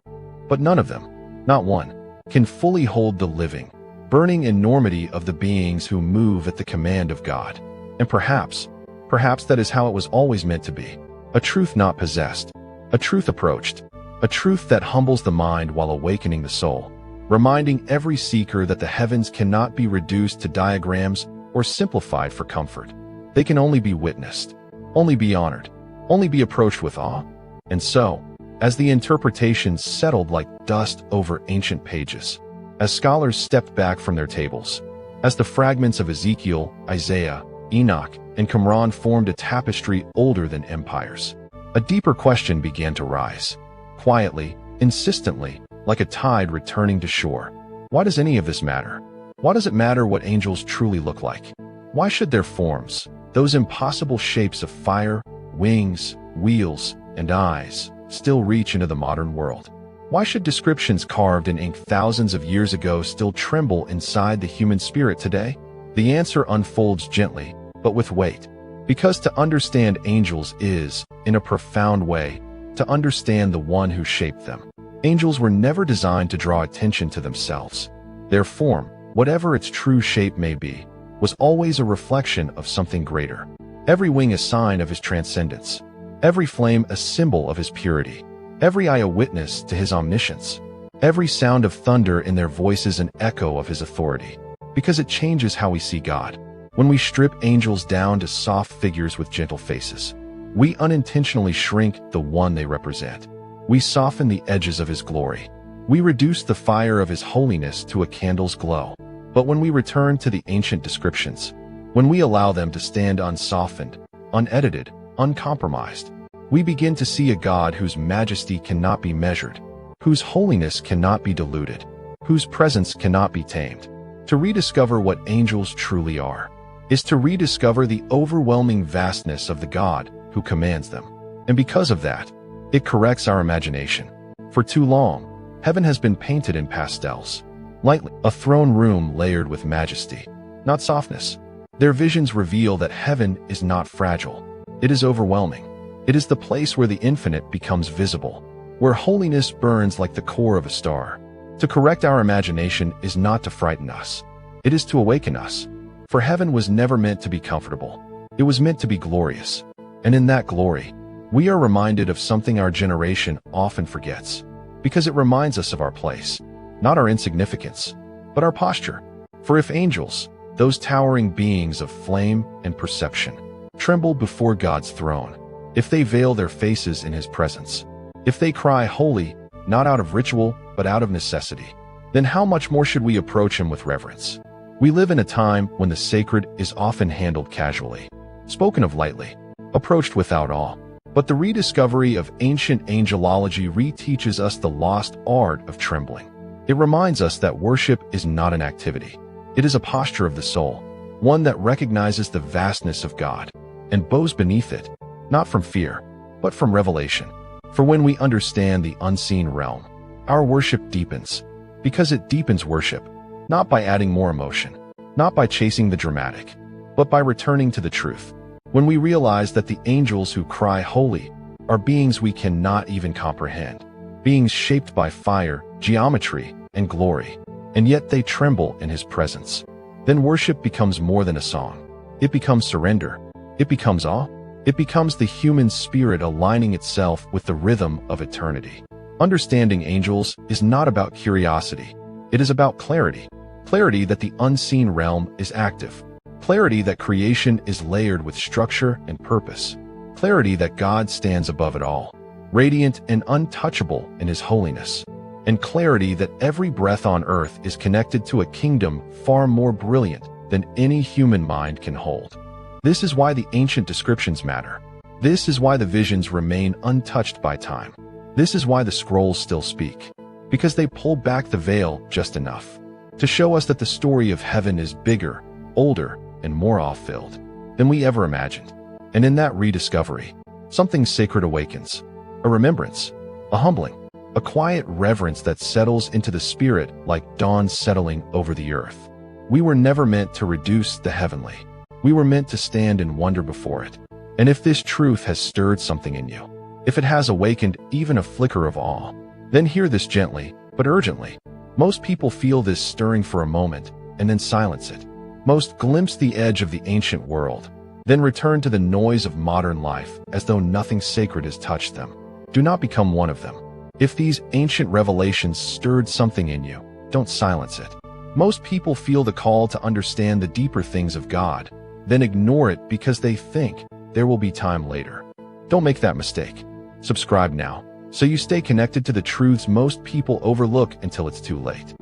But none of them, not one, can fully hold the living, burning enormity of the beings who move at the command of God. And perhaps that is how it was always meant to be. A truth not possessed, a truth approached, a truth that humbles the mind while awakening the soul, reminding every seeker that the heavens cannot be reduced to diagrams or simplified for comfort. They can only be witnessed, only be honored, only be approached with awe. And so, as the interpretations settled like dust over ancient pages, as scholars stepped back from their tables, as the fragments of Ezekiel, Isaiah, Enoch, and Qumran formed a tapestry older than empires, a deeper question began to rise, quietly, insistently, like a tide returning to shore. Why does any of this matter? Why does it matter what angels truly look like? Why should their forms, those impossible shapes of fire, wings, wheels, and eyes, still reach into the modern world? Why should descriptions carved in ink thousands of years ago still tremble inside the human spirit today? The answer unfolds gently, but with weight. Because to understand angels is, in a profound way, to understand the one who shaped them. Angels were never designed to draw attention to themselves. Their form, whatever its true shape may be, was always a reflection of something greater. Every wing a sign of his transcendence. Every flame a symbol of his purity. Every eye a witness to his omniscience. Every sound of thunder in their voices an echo of his authority. Because it changes how we see God. When we strip angels down to soft figures with gentle faces, we unintentionally shrink the one they represent. We soften the edges of his glory. We reduce the fire of his holiness to a candle's glow. But when we return to the ancient descriptions, when we allow them to stand unsoftened, unedited, uncompromised, we begin to see a God whose majesty cannot be measured, whose holiness cannot be diluted, whose presence cannot be tamed. To rediscover what angels truly are is to rediscover the overwhelming vastness of the God who commands them. And because of that, it corrects our imagination. For too long, heaven has been painted in pastels, lightly, a throne room layered with majesty, not softness. Their visions reveal that heaven is not fragile. It is overwhelming. It is the place where the infinite becomes visible, where holiness burns like the core of a star. To correct our imagination is not to frighten us. It is to awaken us. For heaven was never meant to be comfortable. It was meant to be glorious. And in that glory, we are reminded of something our generation often forgets, because it reminds us of our place, not our insignificance, but our posture. For if angels, those towering beings of flame and perception, tremble before God's throne, if they veil their faces in his presence, if they cry holy, not out of ritual, but out of necessity, then how much more should we approach him with reverence? We live in a time when the sacred is often handled casually, spoken of lightly, approached without awe. But the rediscovery of ancient angelology reteaches us the lost art of trembling. It reminds us that worship is not an activity. It is a posture of the soul, one that recognizes the vastness of God and bows beneath it, not from fear, but from revelation. For when we understand the unseen realm, our worship deepens, because it deepens worship, not by adding more emotion, not by chasing the dramatic, but by returning to the truth. When we realize that the angels who cry holy are beings we cannot even comprehend, beings shaped by fire, geometry, and glory, and yet they tremble in his presence, then worship becomes more than a song. It becomes surrender. It becomes awe. It becomes the human spirit aligning itself with the rhythm of eternity. Understanding angels is not about curiosity. It is about clarity. Clarity that the unseen realm is active. Clarity that creation is layered with structure and purpose. Clarity that God stands above it all, radiant and untouchable in his holiness. And clarity that every breath on earth is connected to a kingdom far more brilliant than any human mind can hold. This is why the ancient descriptions matter. This is why the visions remain untouched by time. This is why the scrolls still speak, because they pull back the veil just enough to show us that the story of heaven is bigger, older, and more awe-filled than we ever imagined. And in that rediscovery, something sacred awakens, a remembrance, a humbling, a quiet reverence that settles into the spirit like dawn settling over the earth. We were never meant to reduce the heavenly. We were meant to stand in wonder before it. And if this truth has stirred something in you, if it has awakened even a flicker of awe, then hear this gently, but urgently. Most people feel this stirring for a moment and then silence it. Most glimpse the edge of the ancient world, then return to the noise of modern life as though nothing sacred has touched them. Do not become one of them. If these ancient revelations stirred something in you, don't silence it. Most people feel the call to understand the deeper things of God, then ignore it because they think there will be time later. Don't make that mistake. Subscribe now, so you stay connected to the truths most people overlook until it's too late.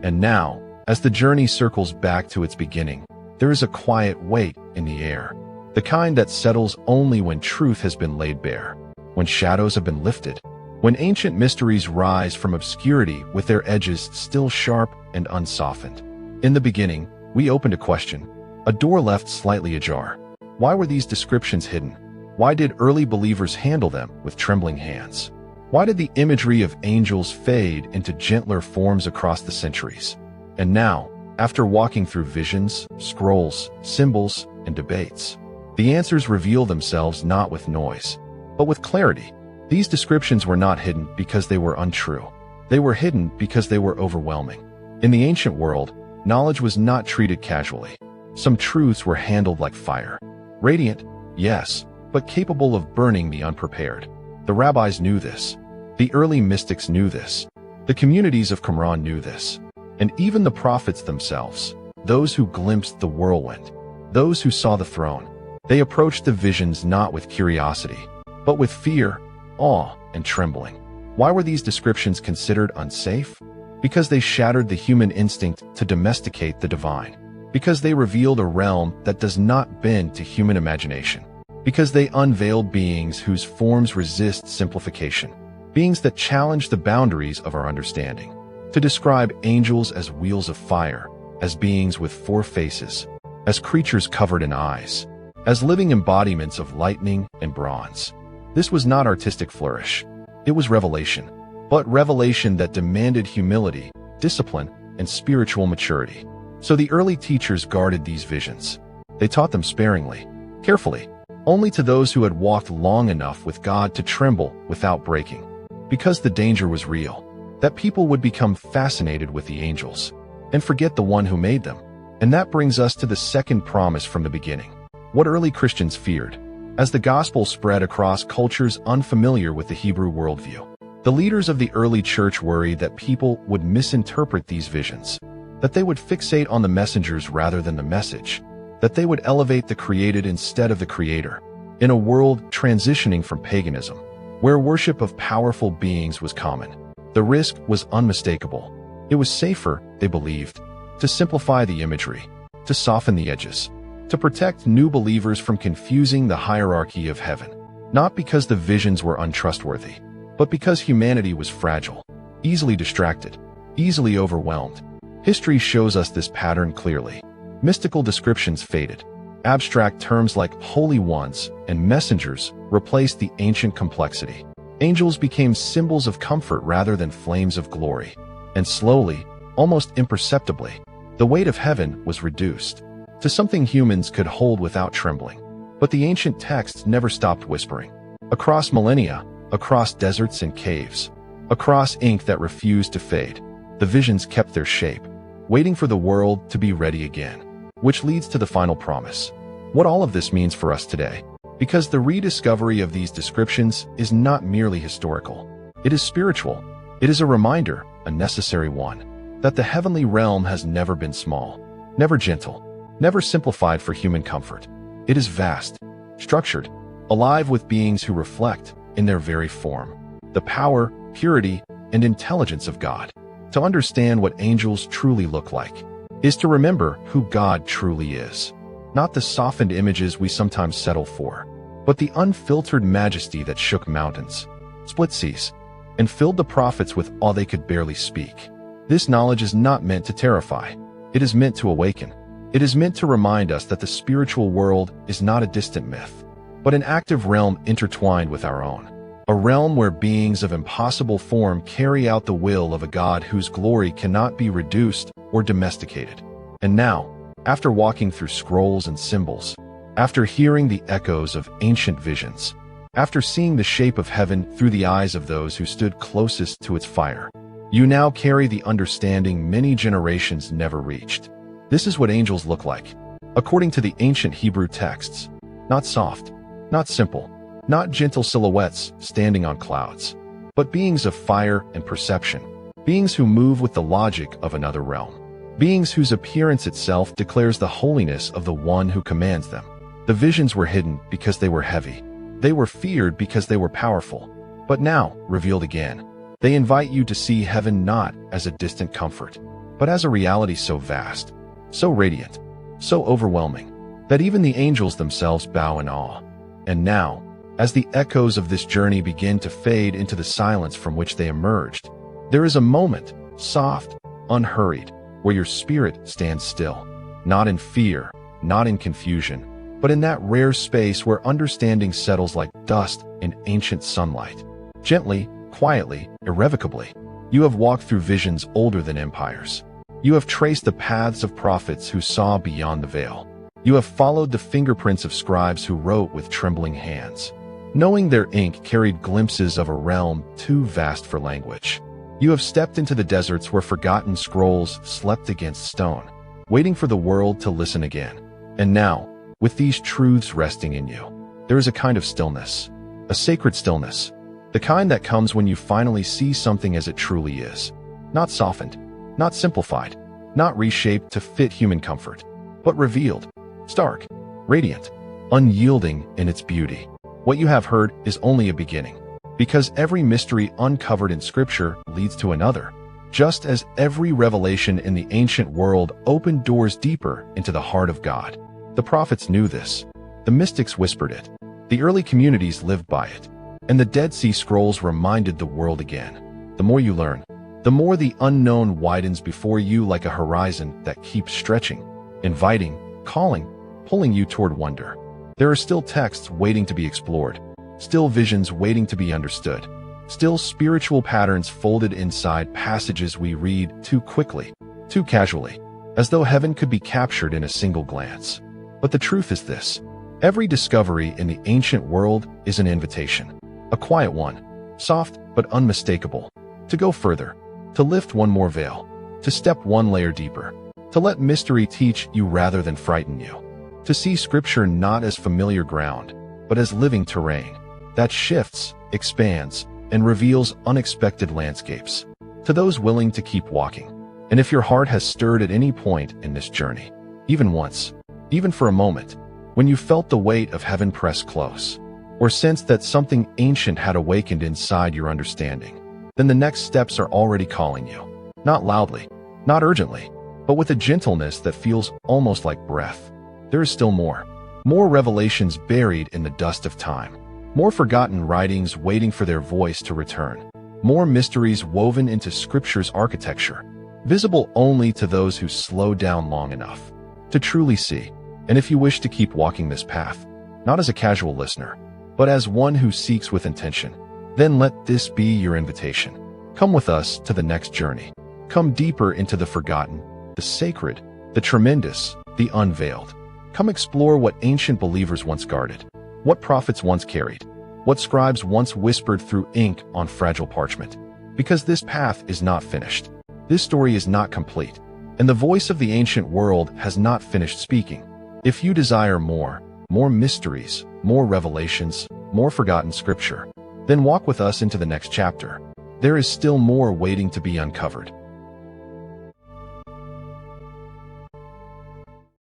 And now, as the journey circles back to its beginning, there is a quiet weight in the air, the kind that settles only when truth has been laid bare, when shadows have been lifted, when ancient mysteries rise from obscurity with their edges still sharp and unsoftened. In the beginning, we opened a question, a door left slightly ajar. Why were these descriptions hidden? Why did early believers handle them with trembling hands? Why did the imagery of angels fade into gentler forms across the centuries? And now, after walking through visions, scrolls, symbols, and debates, the answers reveal themselves not with noise, but with clarity. These descriptions were not hidden because they were untrue. They were hidden because they were overwhelming. In the ancient world, knowledge was not treated casually. Some truths were handled like fire. Radiant, yes, but capable of burning the unprepared. The rabbis knew this. The early mystics knew this. The communities of Qumran knew this. And even the prophets themselves, those who glimpsed the whirlwind, those who saw the throne, they approached the visions not with curiosity, but with fear, awe, and trembling. Why were these descriptions considered unsafe? Because they shattered the human instinct to domesticate the divine. Because they revealed a realm that does not bend to human imagination. Because they unveiled beings whose forms resist simplification. Beings that challenge the boundaries of our understanding. To describe angels as wheels of fire, as beings with four faces, as creatures covered in eyes, as living embodiments of lightning and bronze. This was not artistic flourish. It was revelation. But revelation that demanded humility, discipline, and spiritual maturity. So the early teachers guarded these visions. They taught them sparingly, carefully, only to those who had walked long enough with God to tremble without breaking. Because the danger was real, that people would become fascinated with the angels and forget the one who made them. And that brings us to the second promise from the beginning. What early Christians feared. As the gospel spread across cultures unfamiliar with the Hebrew worldview, the leaders of the early church worried that people would misinterpret these visions, that they would fixate on the messengers rather than the message, that they would elevate the created instead of the creator. In a world transitioning from paganism, where worship of powerful beings was common, the risk was unmistakable. It was safer, they believed, to simplify the imagery, to soften the edges, to protect new believers from confusing the hierarchy of heaven, not because the visions were untrustworthy, but because humanity was fragile, easily distracted, easily overwhelmed. History shows us this pattern clearly. Mystical descriptions faded. Abstract terms like holy ones and messengers replaced the ancient complexity. Angels became symbols of comfort rather than flames of glory. And slowly, almost imperceptibly, the weight of heaven was reduced to something humans could hold without trembling. But the ancient texts never stopped whispering. Across millennia, across deserts and caves, across ink that refused to fade, the visions kept their shape, waiting for the world to be ready again. Which leads to the final promise. What all of this means for us today. Because the rediscovery of these descriptions is not merely historical. It is spiritual. It is a reminder, a necessary one, that the heavenly realm has never been small, never gentle, never simplified for human comfort. It is vast, structured, alive with beings who reflect, in their very form, the power, purity, and intelligence of God. To understand what angels truly look like is to remember who God truly is. Not the softened images we sometimes settle for, but the unfiltered majesty that shook mountains, split seas, and filled the prophets with awe they could barely speak. This knowledge is not meant to terrify. It is meant to awaken. It is meant to remind us that the spiritual world is not a distant myth, but an active realm intertwined with our own. A realm where beings of impossible form carry out the will of a God whose glory cannot be reduced or domesticated. And now, after walking through scrolls and symbols, after hearing the echoes of ancient visions, after seeing the shape of heaven through the eyes of those who stood closest to its fire, you now carry the understanding many generations never reached. This is what angels look like, according to the ancient Hebrew texts. Not soft, not simple, not gentle silhouettes standing on clouds, but beings of fire and perception, beings who move with the logic of another realm. Beings whose appearance itself declares the holiness of the one who commands them. The visions were hidden because they were heavy. They were feared because they were powerful. But now, revealed again, they invite you to see heaven not as a distant comfort, but as a reality so vast, so radiant, so overwhelming, that even the angels themselves bow in awe. And now, as the echoes of this journey begin to fade into the silence from which they emerged, there is a moment, soft, unhurried, where your spirit stands still, not in fear, not in confusion, but in that rare space where understanding settles like dust in ancient sunlight. Gently, quietly, irrevocably, you have walked through visions older than empires. You have traced the paths of prophets who saw beyond the veil. You have followed the fingerprints of scribes who wrote with trembling hands, knowing their ink carried glimpses of a realm too vast for language. You have stepped into the deserts where forgotten scrolls slept against stone, waiting for the world to listen again. And now, with these truths resting in you, there is a kind of stillness, a sacred stillness, the kind that comes when you finally see something as it truly is. Not softened, not simplified, not reshaped to fit human comfort, but revealed, stark, radiant, unyielding in its beauty. What you have heard is only a beginning. Because every mystery uncovered in Scripture leads to another, just as every revelation in the ancient world opened doors deeper into the heart of God. The prophets knew this. The mystics whispered it. The early communities lived by it. And the Dead Sea Scrolls reminded the world again. The more you learn, the more the unknown widens before you like a horizon that keeps stretching, inviting, calling, pulling you toward wonder. There are still texts waiting to be explored. Still visions waiting to be understood. Still spiritual patterns folded inside passages we read too quickly, too casually, as though heaven could be captured in a single glance. But the truth is this. Every discovery in the ancient world is an invitation. A quiet one, soft but unmistakable. To go further, to lift one more veil, to step one layer deeper, to let mystery teach you rather than frighten you. To see Scripture not as familiar ground, but as living terrain that shifts, expands, and reveals unexpected landscapes. To those willing to keep walking. And if your heart has stirred at any point in this journey, even once, even for a moment, when you felt the weight of heaven press close, or sensed that something ancient had awakened inside your understanding, then the next steps are already calling you. Not loudly, not urgently, but with a gentleness that feels almost like breath. There is still more. More revelations buried in the dust of time. More forgotten writings waiting for their voice to return. More mysteries woven into Scripture's architecture, visible only to those who slow down long enough to truly see. And if you wish to keep walking this path, not as a casual listener, but as one who seeks with intention, then let this be your invitation. Come with us to the next journey. Come deeper into the forgotten, the sacred, the tremendous, the unveiled. Come explore what ancient believers once guarded, what prophets once carried, what scribes once whispered through ink on fragile parchment. Because this path is not finished. This story is not complete, and the voice of the ancient world has not finished speaking. If you desire more mysteries, more revelations, more forgotten scripture, then walk with us into the next chapter. There is still more waiting to be uncovered.